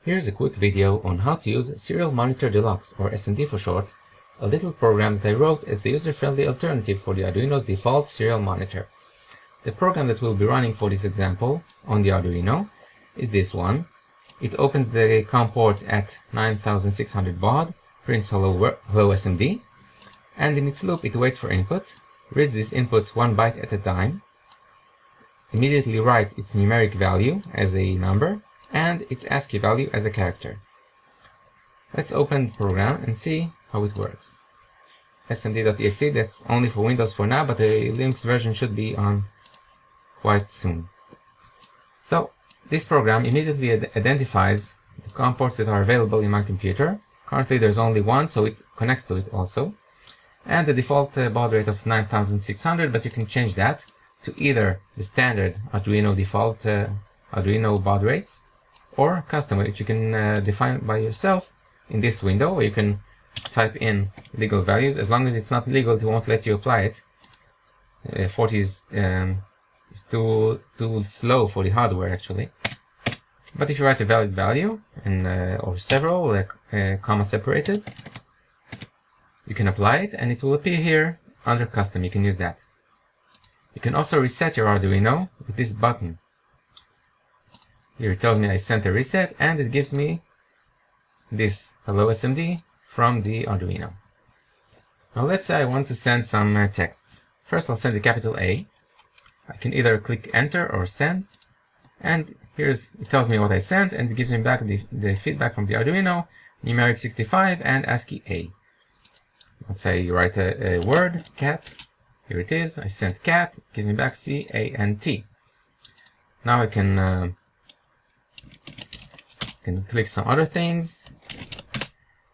Here's a quick video on how to use Serial Monitor Deluxe, or SMD for short, a little program that I wrote as a user-friendly alternative for the Arduino's default serial monitor. The program that will be running for this example on the Arduino is this one. It opens the COM port at 9600 baud, prints hello SMD, and in its loop it waits for input, reads this input 1 byte at a time, immediately writes its numeric value as a number, and its ASCII value as a character. Let's open the program and see how it works. smd.exe, that's only for Windows for now, but the Linux version should be on quite soon. So this program immediately identifies the COM ports that are available in my computer. Currently there's only one, so it connects to it also. And the default baud rate of 9600, but you can change that to either the standard Arduino default Arduino baud rates, or custom, which you can define by yourself in this window, where you can type in legal values. As long as it's not legal, it won't let you apply it. 40 is too slow for the hardware, actually. But if you write a valid value, and or several, like comma separated, you can apply it, and it will appear here under custom. You can use that. You can also reset your Arduino with this button. Here it tells me I sent a reset, and it gives me this hello SMD from the Arduino. Now let's say I want to send some texts. First I'll send a capital A. I can either click enter or send, and it tells me what I sent, and it gives me back the feedback from the Arduino, numeric 65 and ASCII A. Let's say you write a word, cat. Here it is. I sent cat. It gives me back C, A, and T. Now I can click some other things,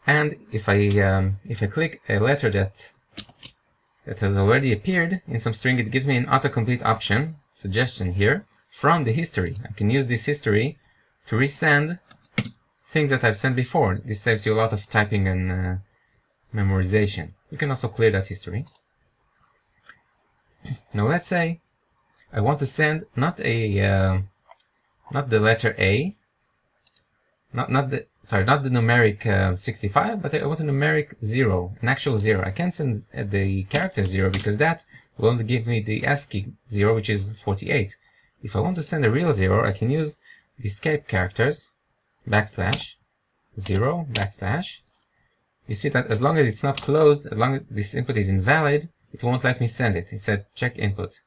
and if I click a letter that has already appeared in some string, it gives me an autocomplete option suggestion here from the history. I can use this history to resend things that I've sent before. This saves you a lot of typing and memorization. You can also clear that history. Now let's say I want to send not the letter A, not the numeric 65, but I want a numeric 0, an actual 0. I can't send the character 0 because that will only give me the ASCII 0, which is 48. If I want to send a real 0, I can use the escape characters, \0, \. You see that as long as it's not closed, as long as this input is invalid, it won't let me send it. It said check input.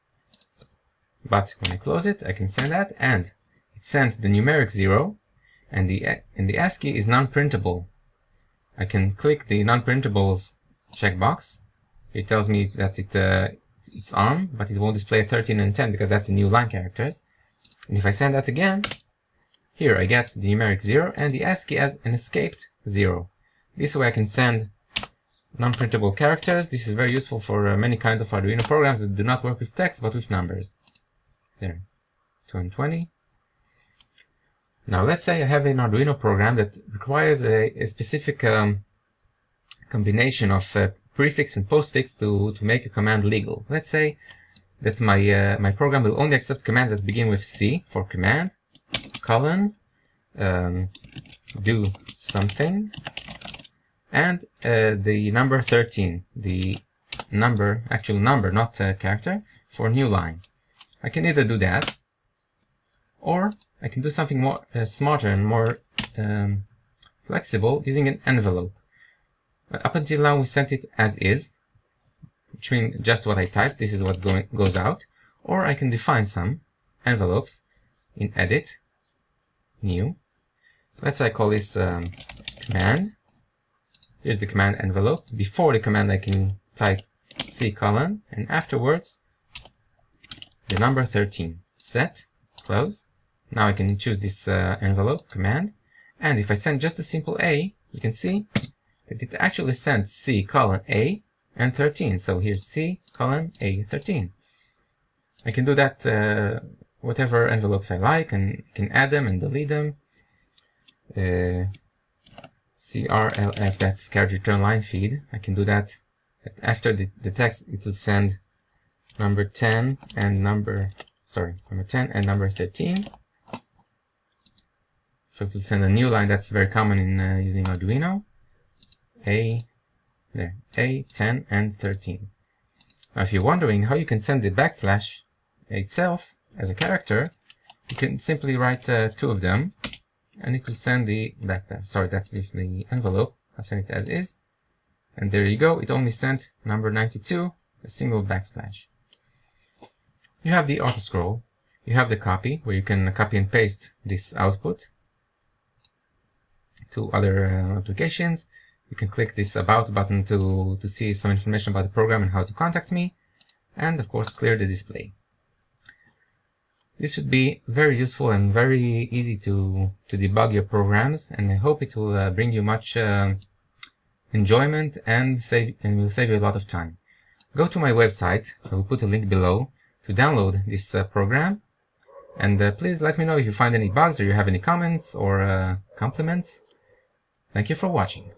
But when I close it, I can send that, and it sent the numeric 0, and the ASCII is non-printable. I can click the non-printables checkbox. It tells me that it's on, but it won't display 13 and 10 because that's the new line characters. And if I send that again, here I get the numeric 0 and the ASCII as an escaped 0. This way I can send non-printable characters. This is very useful for many kinds of Arduino programs that do not work with text but with numbers. There, 220. Now let's say I have an Arduino program that requires a specific combination of prefix and postfix to make a command legal. Let's say that my program will only accept commands that begin with C for command, colon, do something, and the number 13, the number, actual number, not character, for new line. I can either do that, or I can do something more smarter and more flexible using an envelope. Up until now we sent it as is, which means just what I typed, this is what goes out. Or I can define some envelopes in edit, new. Let's say I call this command. Here's the command envelope. Before the command I can type C colon, and afterwards the number 13. Set, close. Now I can choose this envelope command, and if I send just a simple A, you can see that it actually sent C colon A and 13. So here's C colon A 13. I can do that whatever envelopes I like, and can add them and delete them. CRLF, that's carriage return line feed. I can do that. After the text, it will send number 10 and number 10 and number 13. So it will send a new line that's very common in using Arduino. A10 and 13. Now if you're wondering how you can send the backslash itself as a character, you can simply write two of them, and it will send the sorry, that's the envelope. I'll send it as is, and there you go. It only sent number 92, a single backslash. You have the auto scroll. You have the copy, where you can copy and paste this output to other applications. You can click this About button to see some information about the program and how to contact me, and of course clear the display. This should be very useful and very easy to debug your programs, and I hope it will bring you much enjoyment and will save you a lot of time. Go to my website, I will put a link below, to download this program, and please let me know if you find any bugs or you have any comments or compliments. Thank you for watching.